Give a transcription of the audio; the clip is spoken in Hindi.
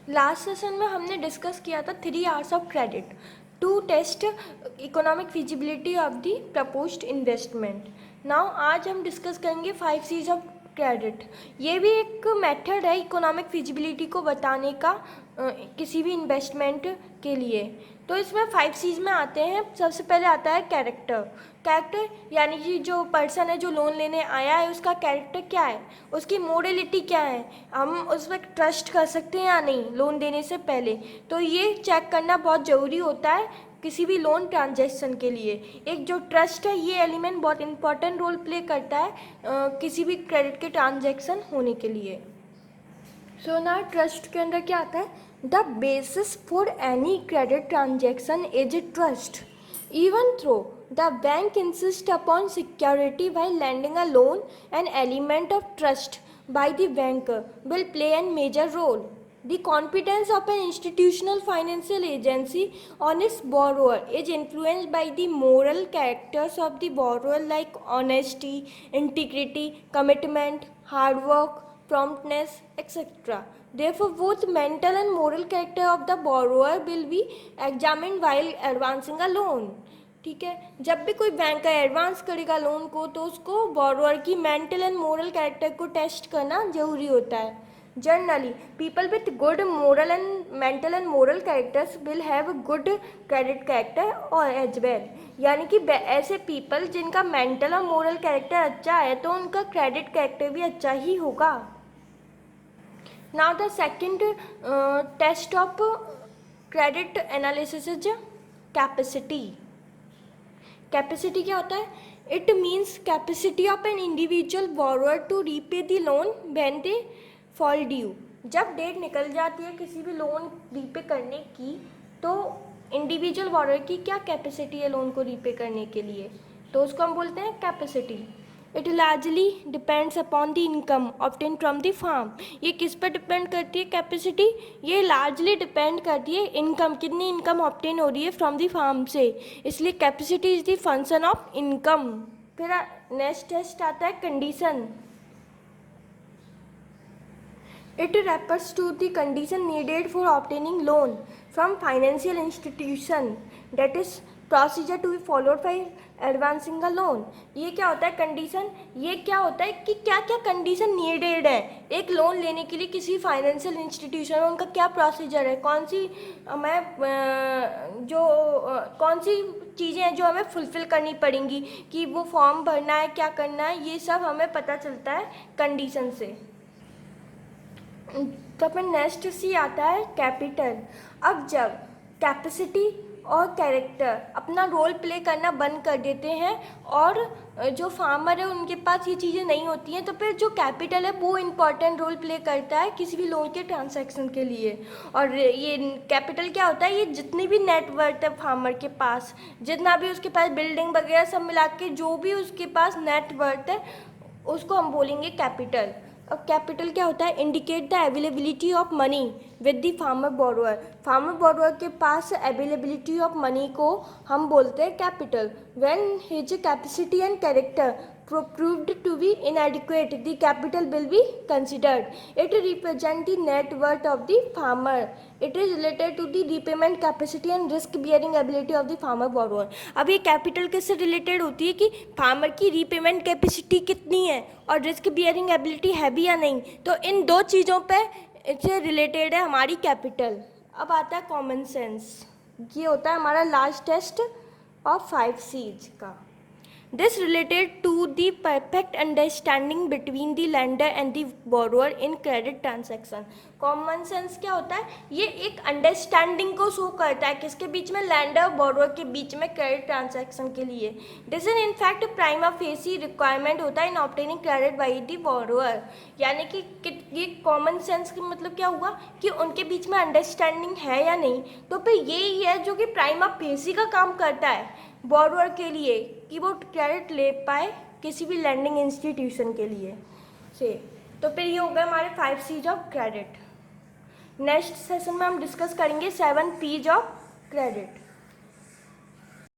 लास्ट सेशन में हमने डिस्कस किया था 3 hours of credit to test economic feasibility of the proposed investment. Now आज हम डिस्कस करेंगे 5 C's ऑफ क्रेडिट। ये भी एक मेथड है इकोनॉमिक फिजिबिलिटी को बताने का किसी भी इन्वेस्टमेंट के लिए। तो इसमें 5 C's में आते हैं। सबसे पहले आता है कैरेक्टर। कैरेक्टर यानी कि जो पर्सन है जो लोन लेने आया है उसका कैरेक्टर क्या है, उसकी मोरलिटी क्या है, हम उस पर ट्रस्ट कर सकते हैं या नहीं लोन देने से पहले। तो ये चेक करना बहुत ज़रूरी होता है किसी भी लोन ट्रांजैक्शन के लिए। एक जो ट्रस्ट है ये एलिमेंट बहुत इंपॉर्टेंट रोल प्ले करता है किसी भी क्रेडिट के ट्रांजैक्शन होने के लिए। सो ना ट्रस्ट के अंदर क्या आता है, the basis for any credit transaction is trust even though the bank insists upon security while lending a loan. An element of trust by the bank will play a major role. The confidence of an institutional financial agency on its borrower is influenced by the moral characters of the borrower like honesty, integrity, commitment, hard work, promptness, etc. Therefore, both mental and moral character of the borrower will be examined while advancing a loan. ठीक है, जब भी कोई बैंक का एडवांस करेगा लोन को तो उसको बोरोअर की मेंटल एंड मोरल कैरेक्टर को टेस्ट करना जरूरी होता है। Generally people with good moral and mental and moral characters will have good credit character और एज वेल। यानी कि ऐसे पीपल जिनका मेंटल और मोरल कैरेक्टर अच्छा है तो उनका क्रेडिट कैरेक्टर भी अच्छा ही होगा। Now the second test of credit analysis is capacity. Capacity क्या होता है, it means capacity of an individual borrower to repay the loan when they fall due. जब डेट निकल जाती है किसी भी लोन रीपे करने की तो इंडिविजुअल बोरोअर की क्या कैपेसिटी है लोन को रीपे करने के लिए, तो उसको हम बोलते हैं capacity. It largely depends upon the income obtain from the farm. ये किस पर डिपेंड करती है कैपेसिटी, ये लार्जली डिपेंड करती है इनकम, कितनी इनकम ऑब्टेन हो रही है फ्रॉम द फार्म से, इसलिए capacity is the function of income. फिर नेक्स्ट टेस्ट आता है condition. It refers to the condition needed for obtaining loan from financial institution, that is procedure to be followed by advancing a loan. ये क्या होता है कंडीशन, ये क्या होता है कि क्या क्या कंडीशन नीडेड है एक लोन लेने के लिए किसी फाइनेंशियल इंस्टीट्यूशन में, उनका क्या प्रोसीजर है, कौन सी कौन सी चीज़ें हैं जो हमें फुलफ़िल करनी पड़ेंगी कि वो फॉर्म भरना है क्या करना है, ये सब हमें पता चलता है कंडीशन से। तो फिर नेक्स्ट सी आता है कैपिटल। अब जब कैपेसिटी और कैरेक्टर अपना रोल प्ले करना बंद कर देते हैं और जो फार्मर है उनके पास ये चीज़ें नहीं होती हैं तो फिर जो कैपिटल है वो इम्पॉर्टेंट रोल प्ले करता है किसी भी लोन के ट्रांसैक्शन के लिए। और ये कैपिटल क्या होता है, ये जितनी भी नेटवर्थ है फार्मर के पास, जितना भी उसके पास बिल्डिंग वगैरह सब मिला के जो भी उसके पास नेटवर्थ है उसको हम बोलेंगे कैपिटल। अब कैपिटल क्या होता है, indicate the availability of money with the farmer borrower. Farmer borrower के पास अवेलेबिलिटी ऑफ मनी को हम बोलते हैं capital. When his capacity and character proved to be inadequate, the capital will be considered. It represents the net worth of the farmer. It is related to the repayment capacity and risk bearing ability of the farmer borrower. अब ये कैपिटल किससे रिलेटेड होती है कि फार्मर की रीपेमेंट कैपेसिटी कितनी है और रिस्क बियरिंग एबिलिटी है भी या नहीं, तो इन दो चीज़ों पे इससे रिलेटेड है हमारी कैपिटल। अब आता है कॉमन सेंस। ये होता है हमारा लास्ट टेस्ट ऑफ 5 C's का। This related to the perfect understanding between the lender and the borrower in credit transaction. Common sense क्या होता है, ये एक अंडरस्टैंडिंग को शो करता है किसके बीच में, लैंडर और बोरोअर के बीच में क्रेडिट ट्रांजैक्शन के लिए। This is in fact prima facie requirement होता है in obtaining credit by the borrower. यानी कि ये कॉमन सेंस का मतलब क्या हुआ कि उनके बीच में अंडरस्टैंडिंग है या नहीं, तो फिर यही है जो कि प्राइमा फेसी का काम करता है बोरोअर के लिए कि वो क्रेडिट ले पाए किसी भी लैंडिंग इंस्टीट्यूशन के लिए से। तो फिर ये हो गया हमारे 5 C's of credit. Next session में हम डिस्कस करेंगे 7 P's ऑफ क्रेडिट।